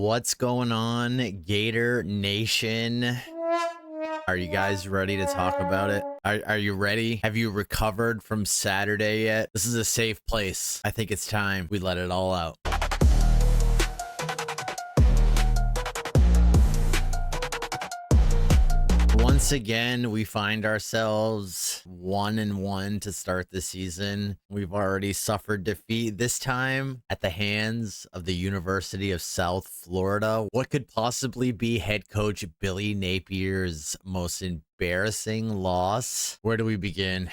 What's going on, Gator Nation? Are you guys ready to talk about it? Are you ready? Have you recovered from Saturday yet? This is a safe place. I think it's time we let it all out. Once again, we find ourselves 1-1 to start the season. We've already suffered defeat, this time at the hands of the University of South Florida. What could possibly be head coach Billy Napier's most embarrassing loss? Where do we begin?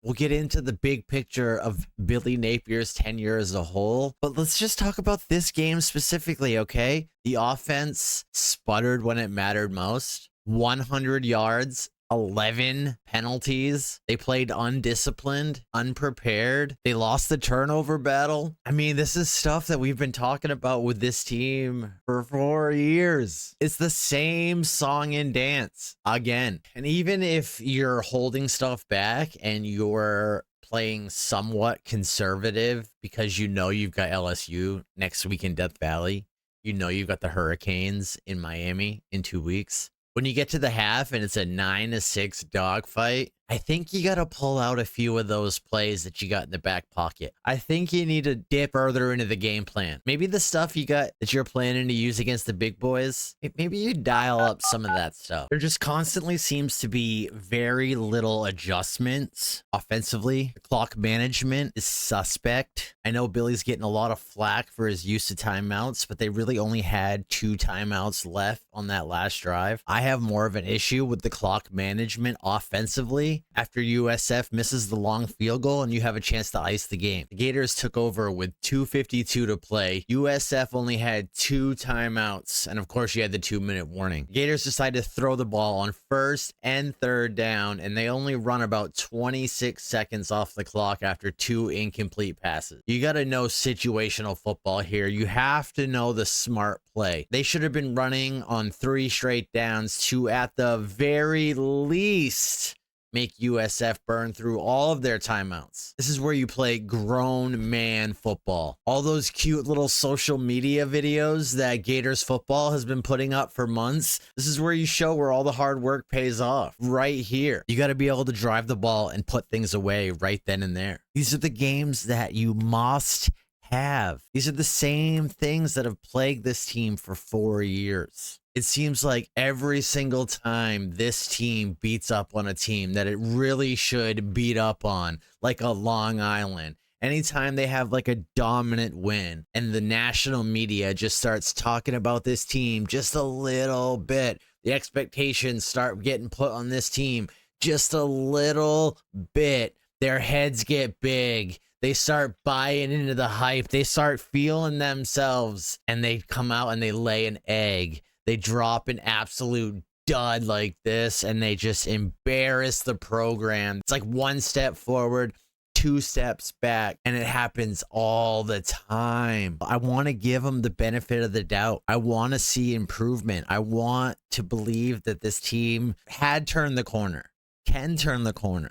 We'll get into the big picture of Billy Napier's tenure as a whole, but let's just talk about this game specifically, okay? The offense sputtered when it mattered most. 100 yards, 11 penalties. They played undisciplined, unprepared. They lost the turnover battle. I mean, this is stuff that we've been talking about with this team for 4 years. It's the same song and dance again. And even if you're holding stuff back and you're playing somewhat conservative because you know you've got LSU next week in Death Valley, you know you've got the Hurricanes in Miami in 2 weeks. When you get to the half and it's a 9-6 dogfight, I think you got to pull out a few of those plays that you got in the back pocket. I think you need to dip further into the game plan. Maybe the stuff you got that you're planning to use against the big boys, maybe you dial up some of that stuff. There just constantly seems to be very little adjustments offensively. The clock management is suspect. I know Billy's getting a lot of flack for his use of timeouts, but they really only had 2 timeouts left on that last drive. I have more of an issue with the clock management offensively. After USF misses the long field goal and you have a chance to ice the game. The Gators took over with 2:52 to play. USF only had 2 timeouts, and of course you had the 2-minute warning. The Gators decided to throw the ball on 1st and 3rd down, and they only run about 26 seconds off the clock after 2 incomplete passes. You got to know situational football here. You have to know the smart play. They should have been running on 3 straight downs to, at the very least, make USF burn through all of their timeouts. This is where you play grown man football. All those cute little social media videos that Gators football has been putting up for months. This is where you show where all the hard work pays off. Right here. You got to be able to drive the ball and put things away right then and there. These are the games that you must have. These are the same things that have plagued this team for 4 years. It seems like every single time this team beats up on a team that it really should beat up on, like a Long Island, anytime they have like a dominant win and the national media just starts talking about this team just a little bit, the expectations start getting put on this team just a little bit, their heads get big. They start buying into the hype. They start feeling themselves and they come out and they lay an egg. They drop an absolute dud like this and they just embarrass the program. It's like 1 step forward, 2 steps back, and it happens all the time. I want to give them the benefit of the doubt. I want to see improvement. I want to believe that this team had turned the corner, can turn the corner,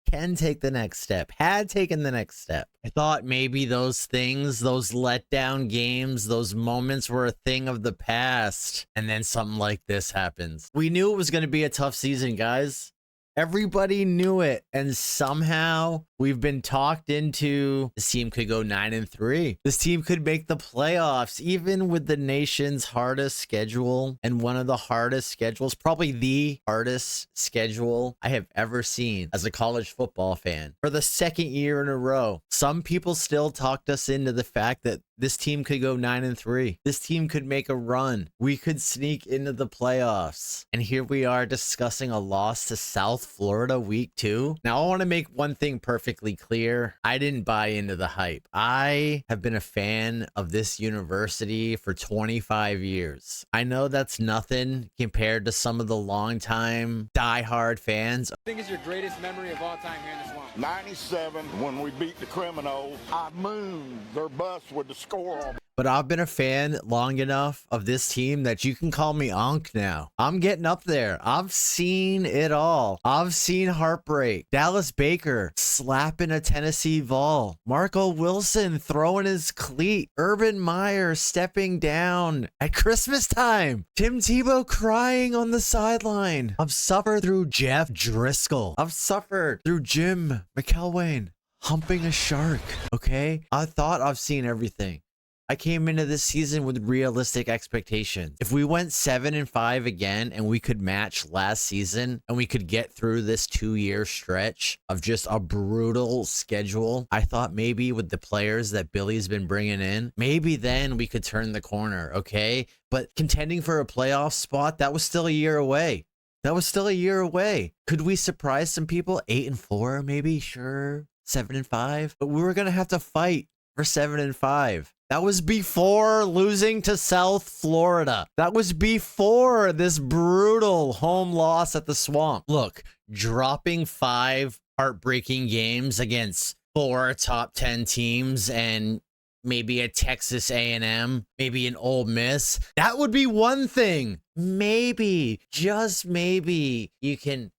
can take the next step, had taken the next step. I thought maybe those things, those letdown games, those moments were a thing of the past. And then something like this happens. We knew it was going to be a tough season, guys. Everybody knew it. And somehow we've been talked into this team could go 9-3. This team could make the playoffs, even with the nation's hardest schedule and one of the hardest schedules, probably the hardest schedule I have ever seen as a college football fan. For the 2nd year in a row, some people still talked us into the fact that this team could go 9-3. This team could make a run. We could sneak into the playoffs. And here we are discussing a loss to South Florida week 2. Now, I want to make one thing perfectly clear. I didn't buy into the hype. I have been a fan of this university for 25 years. I know that's nothing compared to some of the longtime diehard fans. I think it's your greatest memory of all time here in the swamp. 97, when we beat the Criminals, I mooned their bus with the score on. but I've been a fan long enough of this team that you can call me Onk now. I'm getting up there. I've seen it all. I've seen heartbreak. Dallas Baker slapping a Tennessee Vol. Marco Wilson throwing his cleat. Urban Meyer stepping down at Christmas time. Tim Tebow crying on the sideline. I've suffered through Jeff Driscoll. I've suffered through Jim McElwain humping a shark. Okay? I thought I've seen everything. I came into this season with realistic expectations. If we went 7-5 again and we could match last season and we could get through this 2-year stretch of just a brutal schedule, I thought maybe with the players that Billy's been bringing in, maybe then we could turn the corner, okay? But contending for a playoff spot, that was still a year away. That was still a year away. Could we surprise some people? 8-4, maybe? Sure. 7-5. But we were going to have to fight for 7-5. That was before losing to South Florida. That was before this brutal home loss at the Swamp. Look, dropping 5 heartbreaking games against 4 top 10 teams and maybe a Texas A&M, maybe an Ole Miss, that would be one thing. Maybe, just maybe, you can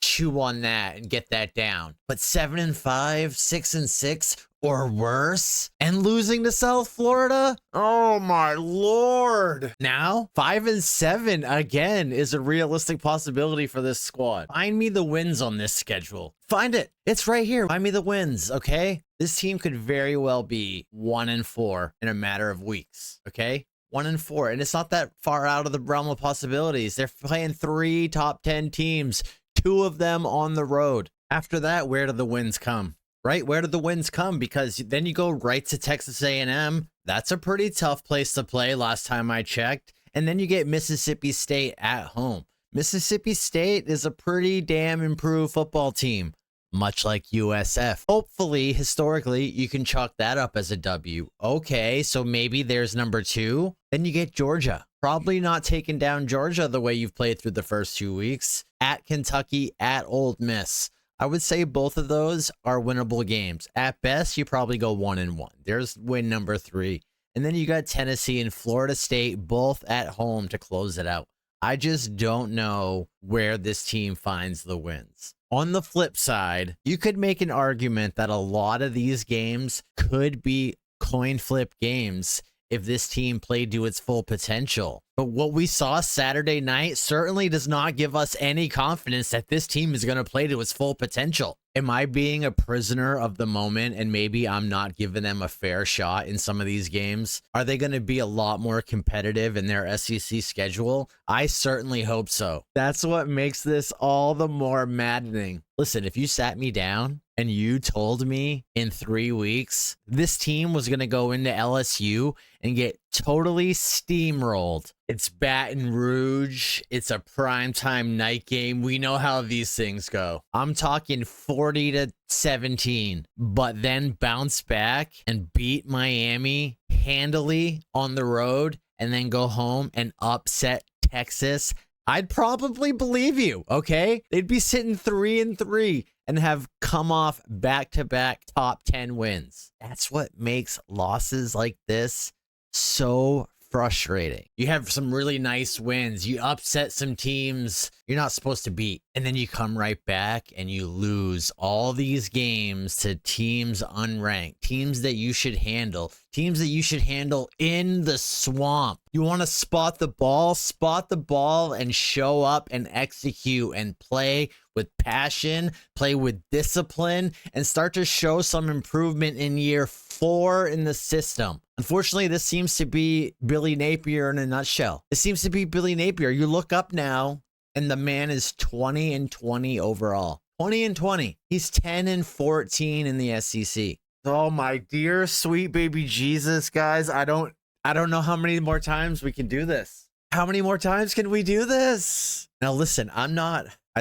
chew on that and get that down. But 7-5, 6-6, or worse, and losing to South Florida? Oh my Lord. Now, 5-7 again is a realistic possibility for this squad. Find me the wins on this schedule. Find it. It's right here. Find me the wins, okay? This team could very well be 1-4 in a matter of weeks, okay? 1-4, and it's not that far out of the realm of possibilities. They're playing 3 top 10 teams, 2 of them on the road. After that, where do the wins come? Right? Where do the wins come? Because then you go right to Texas A&M. That's a pretty tough place to play last time I checked. And then you get Mississippi State at home. Mississippi State is a pretty damn improved football team, much like USF. Hopefully, historically, you can chalk that up as a W. Okay, so maybe there's number 2. Then you get Georgia. Probably not taking down Georgia the way you've played through the first 2 weeks. At Kentucky, at Ole Miss. I would say both of those are winnable games. At best, you probably go 1-1. There's win number 3. And then you got Tennessee and Florida State both at home to close it out. I just don't know where this team finds the wins. On the flip side, you could make an argument that a lot of these games could be coin flip games if this team played to its full potential. But what we saw Saturday night certainly does not give us any confidence that this team is going to play to its full potential. Am I being a prisoner of the moment and maybe I'm not giving them a fair shot in some of these games? Are they going to be a lot more competitive in their SEC schedule? I certainly hope so. That's what makes this all the more maddening. Listen, if you sat me down and you told me in 3 weeks this team was going to go into LSU and get totally steamrolled. It's Baton Rouge. It's a primetime night game. We know how these things go. I'm talking 40-17, but then bounce back and beat Miami handily on the road and then go home and upset Texas. I'd probably believe you, okay? They'd be sitting 3-3 and have come off back-to-back top 10 wins. That's what makes losses like this so frustrating. You have some really nice wins. You upset some teams you're not supposed to beat. And then you come right back and you lose all these games to teams unranked, teams that you should handle, teams that you should handle in the swamp. You want to spot the ball and show up and execute and play with passion, play with discipline, and start to show some improvement in year 4 in the system. Unfortunately, this seems to be Billy Napier in a nutshell. It seems to be Billy Napier. You look up now, and the man is 20-20 overall. 20-20. He's 10-14 in the SEC. Oh my dear sweet baby Jesus, guys. I don't know how many more times we can do this. How many more times can we do this? Now listen, I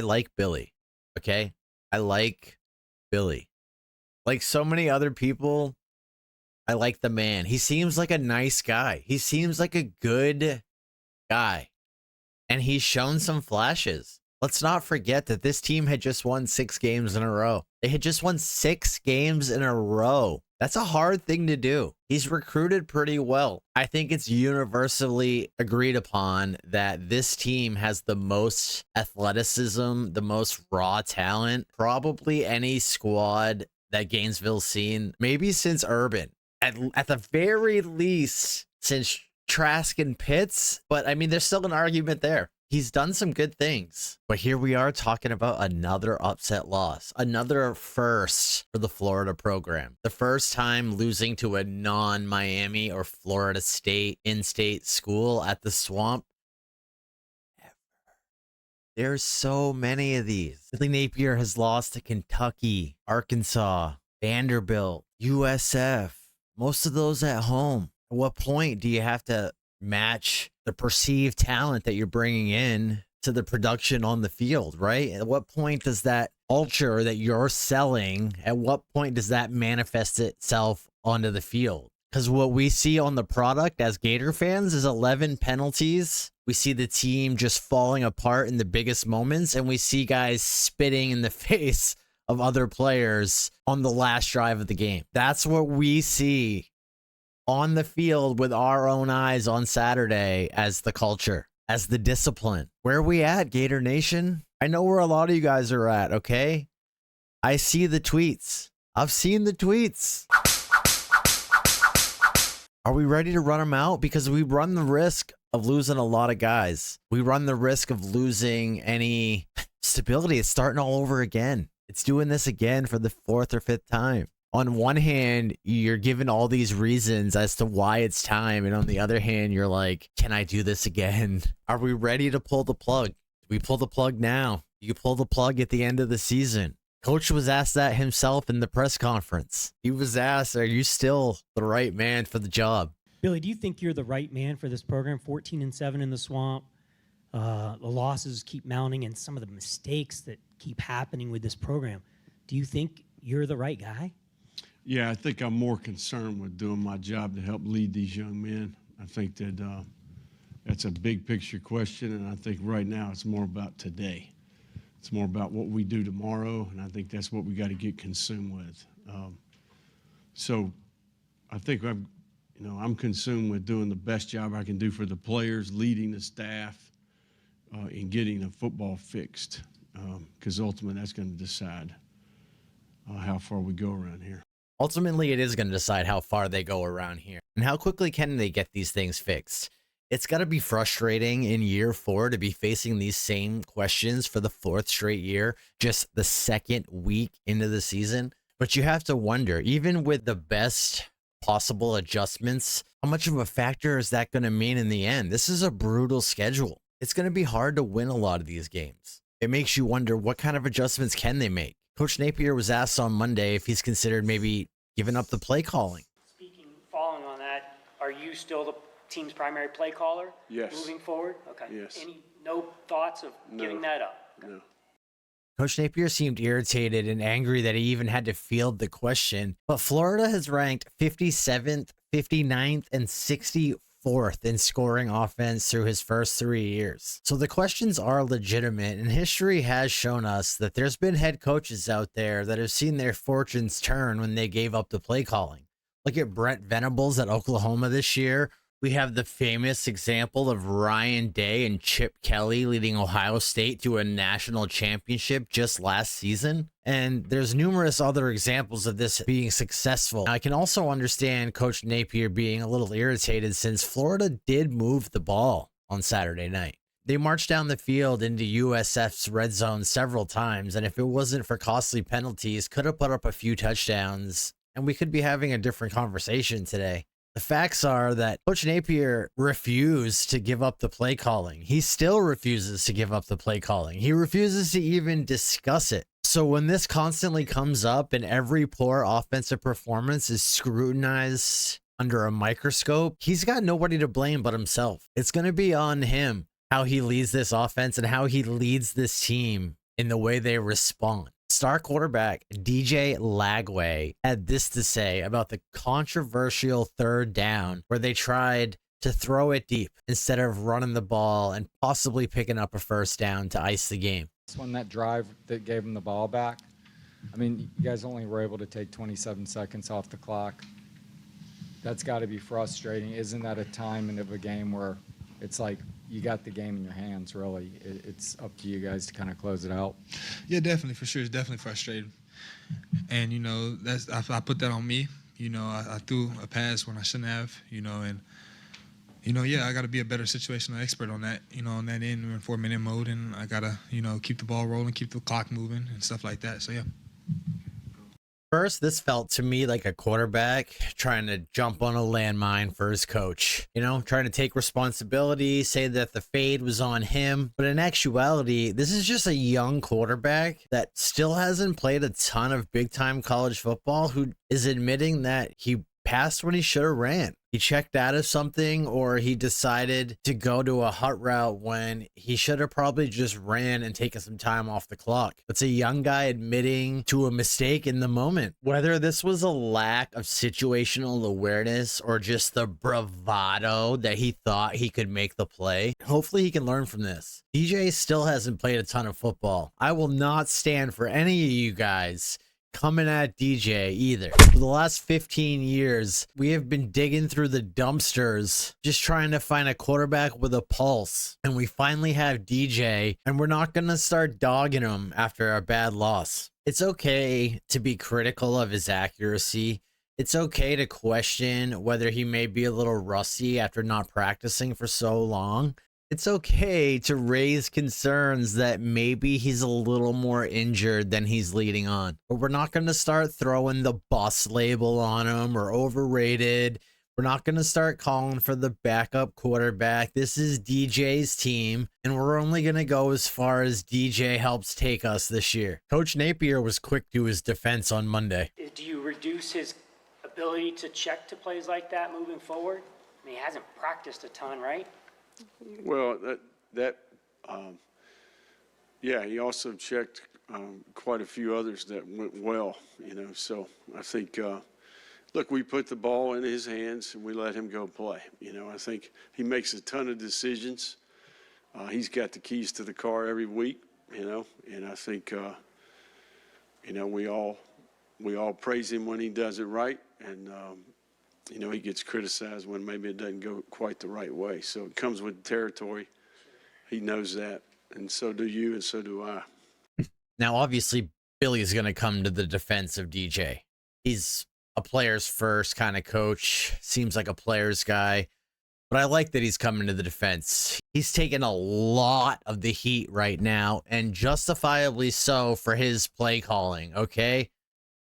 like Billy. Okay? I like Billy. Like so many other people, I like the man. He seems like a nice guy. He seems like a good guy. And he's shown some flashes. Let's not forget that this team had just won 6 games in a row. They had just won 6 games in a row. That's a hard thing to do. He's recruited pretty well. I think it's universally agreed upon that this team has the most athleticism, the most raw talent, probably any squad that Gainesville's seen, maybe since Urban. At the very least, since Trask and Pitts. But I mean, there's still an argument there. He's done some good things, but here we are talking about another upset loss, another first for the Florida program. The first time losing to a non-Miami or Florida State in-state school at the Swamp. There's so many of these. Billy Napier has lost to Kentucky, Arkansas, Vanderbilt, USF, most of those at home. At what point do you have to match the perceived talent that you're bringing in to the production on the field, right? At what point does that culture that you're selling, at what point does that manifest itself onto the field? Because what we see on the product as Gator fans is 11 penalties. We see the team just falling apart in the biggest moments, and we see guys spitting in the face of other players on the last drive of the game. That's what we see on the field with our own eyes on Saturday as the culture, as the discipline. Where are we at, Gator Nation? I know where a lot of you guys are at, okay? I see the tweets. I've seen the tweets. Are we ready to run them out? Because we run the risk of losing a lot of guys. We run the risk of losing any stability. It's starting all over again. It's doing this again for the fourth or fifth time. On one hand, you're given all these reasons as to why it's time. And on the other hand, you're like, can I do this again? Are we ready to pull the plug? We pull the plug now. You pull the plug at the end of the season. Coach was asked that himself in the press conference. He was asked, are you still the right man for the job? Billy, do you think you're the right man for this program? 14-7 in the Swamp. The losses keep mounting and some of the mistakes that keep happening with this program. Do you think you're the right guy? Yeah, I think I'm more concerned with doing my job to help lead these young men. I think that that's a big picture question, and I think right now it's more about today. It's more about what we do tomorrow, and I think that's what we got to get consumed with. So I think I'm consumed with doing the best job I can do for the players, leading the staff, and getting the football fixed, because ultimately that's going to decide how far we go around here. Ultimately, it is going to decide how far they go around here and how quickly can they get these things fixed. It's got to be frustrating in year 4 to be facing these same questions for the 4th straight year, just the 2nd week into the season. But you have to wonder, even with the best possible adjustments, how much of a factor is that going to mean in the end? This is a brutal schedule. It's going to be hard to win a lot of these games. It makes you wonder, what kind of adjustments can they make? Coach Napier was asked on Monday if he's considered maybe giving up the play calling. Following on that, are you still the team's primary play caller? Yes. Moving forward? Okay. Yes. No thoughts of giving that up? Okay. No. Coach Napier seemed irritated and angry that he even had to field the question, but Florida has ranked 57th, 59th, and 64th in scoring offense through his first 3 years. So the questions are legitimate, and history has shown us that there's been head coaches out there that have seen their fortunes turn when they gave up the play calling. Look at Brent Venables at Oklahoma this year. We have the famous example of Ryan Day and Chip Kelly leading Ohio State to a national championship just last season. And there's numerous other examples of this being successful. I can also understand Coach Napier being a little irritated since Florida did move the ball on Saturday night. They marched down the field into USF's red zone several times, and if it wasn't for costly penalties, could have put up a few touchdowns, and we could be having a different conversation today. The facts are that Coach Napier refused to give up the play calling. He still refuses to give up the play calling. He refuses to even discuss it. So when this constantly comes up and every poor offensive performance is scrutinized under a microscope, he's got nobody to blame but himself. It's going to be on him how he leads this offense and how he leads this team in the way they respond. Star quarterback DJ Lagway had this to say about the controversial 3rd down where they tried to throw it deep instead of running the ball and possibly picking up a 1st down to ice the game. When that drive that gave him the ball back, I mean, you guys only were able to take 27 seconds off the clock. That's got to be frustrating. Isn't that a time of a game where it's like you got the game in your hands, really? It's up to you guys to kind of close it out. Yeah, definitely, for sure. It's definitely frustrating. And, I put that on me. I threw a pass when I shouldn't have, and, yeah, I got to be a better situational expert on that, on that end. We're in 4-minute mode, and I got to, keep the ball rolling, keep the clock moving and stuff like that. So, yeah. First, this felt to me like a quarterback trying to jump on a landmine for his coach, trying to take responsibility, say that the fade was on him. But in actuality, this is just a young quarterback that still hasn't played a ton of big time college football who is admitting that he passed when he should have ran. He checked out of something, or he decided to go to a hut route when he should have probably just ran and taken some time off the clock. It's a young guy admitting to a mistake in the moment. Whether this was a lack of situational awareness or just the bravado that he thought he could make the play, hopefully he can learn from this. DJ still hasn't played a ton of football. I will not stand for any of you guys coming at DJ either. For the last 15 years, we have been digging through the dumpsters just trying to find a quarterback with a pulse. And we finally have DJ, and we're not going to start dogging him after a bad loss. It's okay to be critical of his accuracy. It's okay to question whether he may be a little rusty after not practicing for so long. It's okay to raise concerns that maybe he's a little more injured than he's leading on. But we're not going to start throwing the bust label on him or overrated. We're not going to start calling for the backup quarterback. This is DJ's team, and we're only going to go as far as DJ helps take us this year. Coach Napier was quick to his defense on Monday. Do you reduce his ability to check to plays like that moving forward? I mean, he hasn't practiced a ton, right? Well, yeah, he also checked quite a few others that went well, so I think, look, we put the ball in his hands and we let him go play. I think he makes a ton of decisions. He's got the keys to the car every week, and I think, we all praise him when he does it right, and, he gets criticized when maybe it doesn't go quite the right way. So it comes with the territory. He knows that, and so do you, and so do I. Now, obviously, Billy's going to come to the defense of DJ. He's a player's first kind of coach, seems like a player's guy, but I like that he's coming to the defense. He's taking a lot of the heat right now, and justifiably so for his play calling, okay?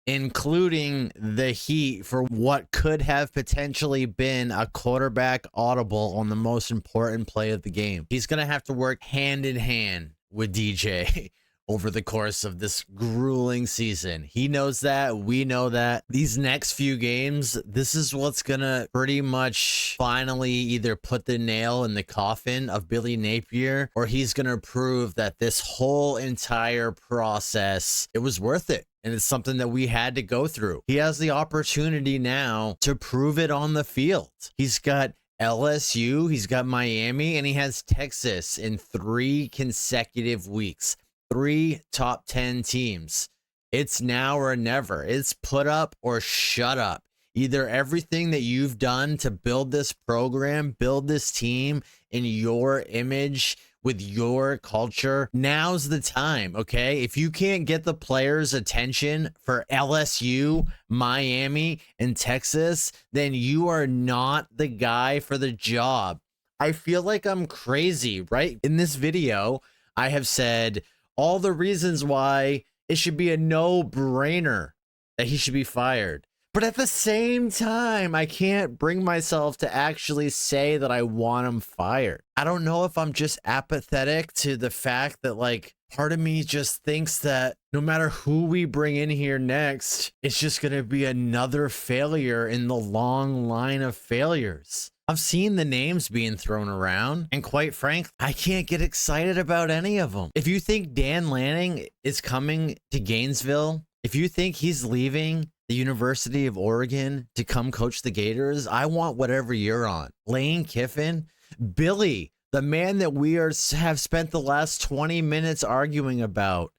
Including the heat for what could have potentially been a quarterback audible on the most important play of the game. He's going to have to work hand in hand with DJ over the course of this grueling season. He knows that. We know that. These next few games, this is what's going to pretty much finally either put the nail in the coffin of Billy Napier, or he's going to prove that this whole entire process, it was worth it. And it's something that we had to go through. He has the opportunity now to prove it on the field. He's got LSU, he's got Miami, and he has Texas in 3 consecutive weeks. 3 top 10 teams. It's now or never. It's put up or shut up. Either everything that you've done to build this program, build this team in your image, with your culture, now's the time, okay? If you can't get the players' attention for LSU, Miami, and Texas, then you are not the guy for the job. I feel like I'm crazy, right? In this video, I have said all the reasons why it should be a no-brainer that he should be fired. But at the same time, I can't bring myself to actually say that I want him fired. I don't know if I'm just apathetic to the fact that, like, part of me just thinks that no matter who we bring in here next, it's just going to be another failure in the long line of failures. I've seen the names being thrown around, and quite frankly, I can't get excited about any of them. If you think Dan Lanning is coming to Gainesville, if you think he's leaving the University of Oregon to come coach the Gators, I want whatever you're on. Lane Kiffin, Billy, the man that we have spent the last 20 minutes arguing about,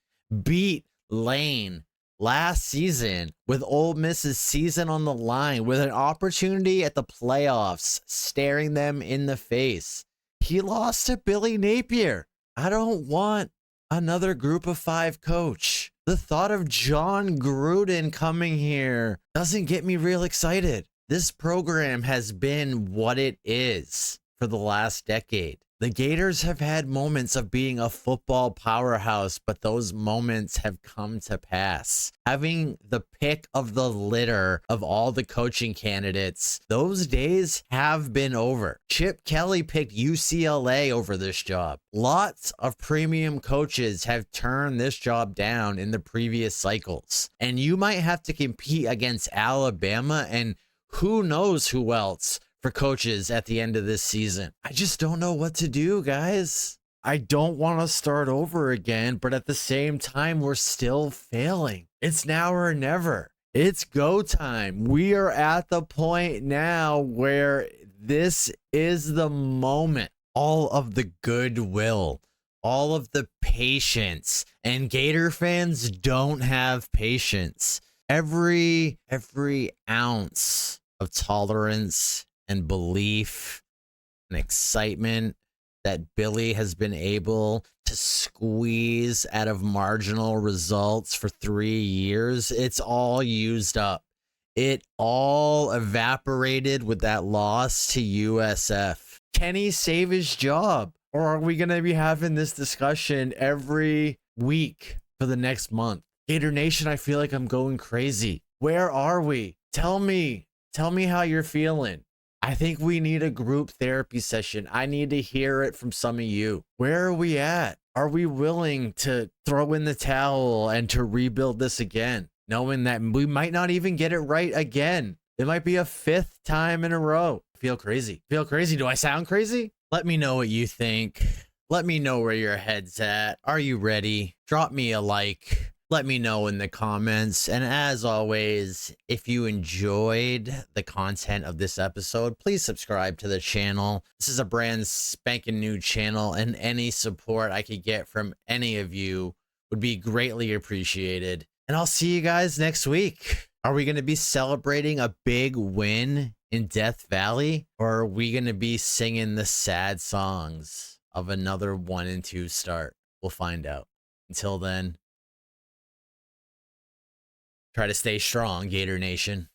beat Lane last season with Ole Miss's season on the line, with an opportunity at the playoffs staring them in the face. He lost to Billy Napier. I don't want another group of 5 coach. The thought of John Gruden coming here doesn't get me real excited. This program has been what it is for the last decade. The Gators have had moments of being a football powerhouse, but those moments have come to pass. Having the pick of the litter of all the coaching candidates, those days have been over. Chip Kelly picked UCLA over this job. Lots of premium coaches have turned this job down in the previous cycles. And you might have to compete against Alabama and who knows who else for coaches at the end of this season. I just don't know what to do, guys. I don't want to start over again, but at the same time, we're still failing. It's now or never. It's go time. We are at the point now where this is the moment. All of the goodwill, all of the patience, and Gator fans don't have patience. Every ounce of tolerance and belief and excitement that Billy has been able to squeeze out of marginal results for 3 years, it's all used up. It all evaporated with that loss to USF. Can he save his job? Or are we going to be having this discussion every week for the next month? Gator Nation, I feel like I'm going crazy. Where are we? Tell me how you're feeling. I think we need a group therapy session. I need to hear it from some of you. Where are we at? Are we willing to throw in the towel and to rebuild this again, knowing that we might not even get it right again? It might be a 5th time in a row. Feel crazy. Feel crazy. Do I sound crazy? Let me know what you think. Let me know where your head's at. Are you ready? Drop me a like. Let me know in the comments. And as always, if you enjoyed the content of this episode, please subscribe to the channel. This is a brand spanking new channel, and any support I could get from any of you would be greatly appreciated. And I'll see you guys next week. Are we going to be celebrating a big win in Death Valley? Or are we going to be singing the sad songs of another 1-2 start? We'll find out. Until then, try to stay strong, Gator Nation.